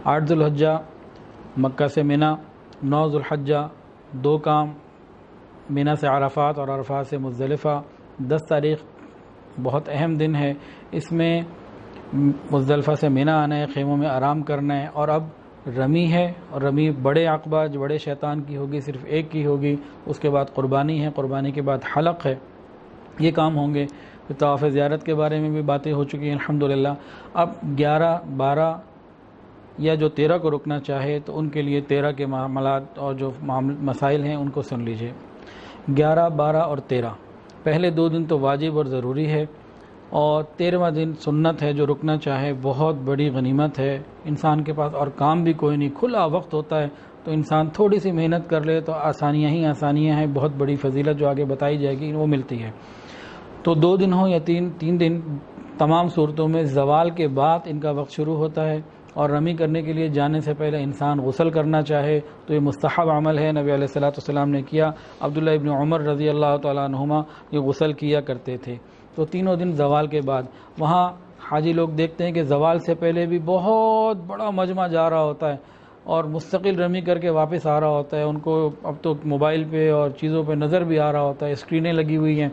8 ذوالحجہ مکہ سے منا، 9 ذوالحجہ 2 کام، منا سے عرفات اور عرفات سے مزدلفہ، 10 تاریخ بہت اہم دن ہے، اس میں مزدلفہ سے منا آنا ہے، خیموں میں آرام کرنا ہے، اور اب رمی ہے، اور رمی بڑے عقبہ جو بڑے شیطان کی ہوگی صرف ایک کی ہوگی، اس کے بعد قربانی ہے، قربانی کے بعد حلق ہے، یہ کام ہوں گے۔ طواف زیارت کے بارے میں بھی باتیں ہو چکی ہیں الحمدللہ۔ اب 11، 12 یا جو 13 کو رکنا چاہے تو ان کے لیے 13 کے معاملات اور جو مسائل ہیں ان کو سن لیجئے۔ 11، 12 اور 13 پہلے 2 دن تو واجب اور ضروری ہے، اور 13واں دن سنت ہے، جو رکنا چاہے بہت بڑی غنیمت ہے۔ انسان کے پاس اور کام بھی کوئی نہیں، کھلا وقت ہوتا ہے، تو انسان تھوڑی سی محنت کر لے تو آسانیاں ہی آسانیاں ہیں، بہت بڑی فضیلت جو آگے بتائی جائے گی وہ ملتی ہے۔ تو 2 دن ہوں یا 3 دن، تمام صورتوں میں زوال کے بعد ان کا وقت شروع ہوتا ہے، اور رمی کرنے کے لیے جانے سے پہلے انسان غسل کرنا چاہے تو یہ مستحب عمل ہے، نبی علیہ السلام نے کیا، عبداللہ ابن عمر رضی اللہ تعالیٰ عنہما یہ غسل کیا کرتے تھے۔ تو تینوں دن زوال کے بعد وہاں حاجی لوگ دیکھتے ہیں کہ زوال سے پہلے بھی بہت بڑا مجمع جا رہا ہوتا ہے اور مستقل رمی کر کے واپس آ رہا ہوتا ہے، ان کو اب تو موبائل پہ اور چیزوں پہ نظر بھی آ رہا ہوتا ہے، اسکرینیں لگی ہوئی ہیں،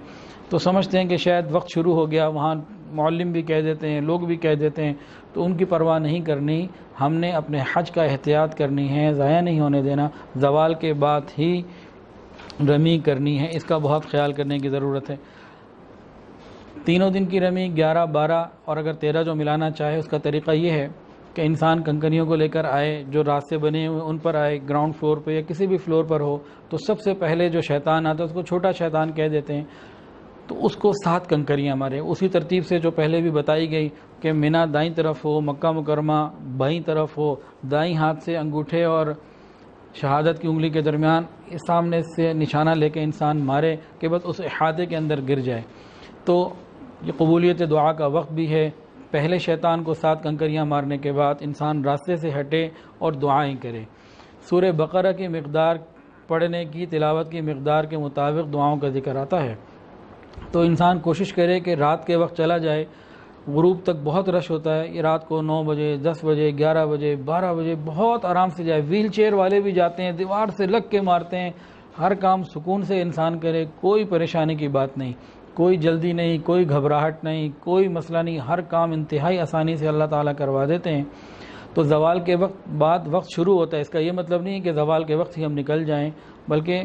تو سمجھتے ہیں کہ شاید وقت شروع ہو گیا، وہاں معلم بھی کہہ دیتے ہیں، لوگ بھی کہہ دیتے ہیں، تو ان کی پرواہ نہیں کرنی، ہم نے اپنے حج کا احتیاط کرنی ہے، ضائع نہیں ہونے دینا، زوال کے بعد ہی رمی کرنی ہے، اس کا بہت خیال کرنے کی ضرورت ہے۔ تینوں دن کی رمی 11، 12 اور اگر 13 جو ملانا چاہے، اس کا طریقہ یہ ہے کہ انسان کنکریوں کو لے کر آئے، جو راستے بنے ہوئے ان پر آئے، گراؤنڈ فلور پہ یا کسی بھی فلور پر ہو، تو سب سے پہلے جو شیطان آتا ہے اس کو چھوٹا شیطان کہہ دیتے ہیں، تو اس کو 7 کنکریاں مارے، اسی ترتیب سے جو پہلے بھی بتائی گئی کہ منا دائیں طرف ہو، مکہ مکرمہ بائیں طرف ہو، دائیں ہاتھ سے انگوٹھے اور شہادت کی انگلی کے درمیان سامنے سے نشانہ لے کے انسان مارے کہ بس اس احاطے کے اندر گر جائے۔ تو یہ قبولیت دعا کا وقت بھی ہے، پہلے شیطان کو 7 کنکریاں مارنے کے بعد انسان راستے سے ہٹے اور دعائیں کرے۔ سورہ بقرہ کی مقدار پڑھنے کی، تلاوت کی مقدار کے مطابق دعاؤں کا ذکر آتا ہے، تو انسان کوشش کرے کہ رات کے وقت چلا جائے، غروب تک بہت رش ہوتا ہے، یہ رات کو 9 بجے، 10 بجے، 11 بجے، 12 بجے بہت آرام سے جائے، ویل چیئر والے بھی جاتے ہیں، دیوار سے لگ کے مارتے ہیں، ہر کام سکون سے انسان کرے، کوئی پریشانی کی بات نہیں، کوئی جلدی نہیں، کوئی گھبراہٹ نہیں، کوئی مسئلہ نہیں، ہر کام انتہائی آسانی سے اللہ تعالیٰ کروا دیتے ہیں۔ تو زوال کے بعد وقت شروع ہوتا ہے، اس کا یہ مطلب نہیں ہے کہ زوال کے وقت ہی ہم نکل جائیں، بلکہ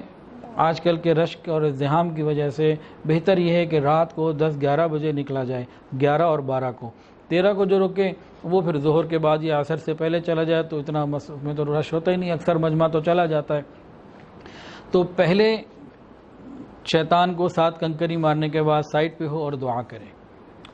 آج کل کے رشک اور ازدحام کی وجہ سے بہتر یہ ہے کہ رات کو 10، 11 بجے نکلا جائے، 11 اور 12 کو۔ 13 کو جو رکے وہ پھر ظہر کے بعد یا عصر سے پہلے چلا جائے تو اتنا میں تو رش ہوتا ہی نہیں، اکثر مجمع تو چلا جاتا ہے۔ تو پہلے شیطان کو 7 کنکری مارنے کے بعد سائٹ پہ ہو اور دعا کرے،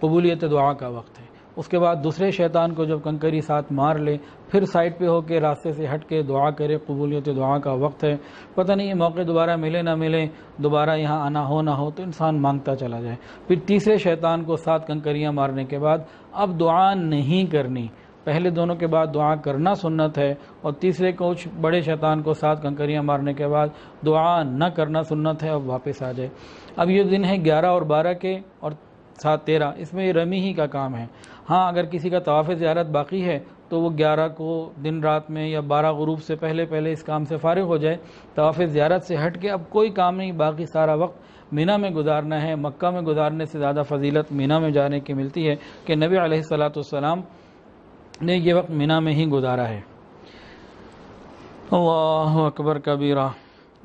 قبولیت دعا کا وقت ہے۔ اس کے بعد دوسرے شیطان کو جب کنکری 7 مار لے، پھر سائٹ پہ ہو کے راستے سے ہٹ کے دعا کرے، قبولیت دعا کا وقت ہے۔ پتہ نہیں یہ موقع دوبارہ ملے نہ ملے، دوبارہ یہاں آنا ہو نہ ہو، تو انسان مانگتا چلا جائے۔ پھر تیسرے شیطان کو 7 کنکریاں مارنے کے بعد اب دعا نہیں کرنی، پہلے دونوں کے بعد دعا کرنا سنت ہے، اور تیسرے کو بڑے شیطان کو 7 کنکریاں مارنے کے بعد دعا نہ کرنا سنت ہے، اب واپس آ جائے۔ اب یہ دن ہے 11 اور 12 کے اور 7، 13، اس میں رمی ہی کا کام ہے۔ ہاں اگر کسی کا طواف زیارت باقی ہے تو وہ 11 کو دن رات میں یا 12 غروب سے پہلے اس کام سے فارغ ہو جائے، طواف زیارت سے ہٹ کے اب کوئی کام نہیں، باقی سارا وقت مینا میں گزارنا ہے۔ مکہ میں گزارنے سے زیادہ فضیلت مینا میں جانے کی ملتی ہے کہ نبی علیہ السلام نے یہ وقت مینا میں ہی گزارا ہے۔ اللہ اکبر کبیرہ۔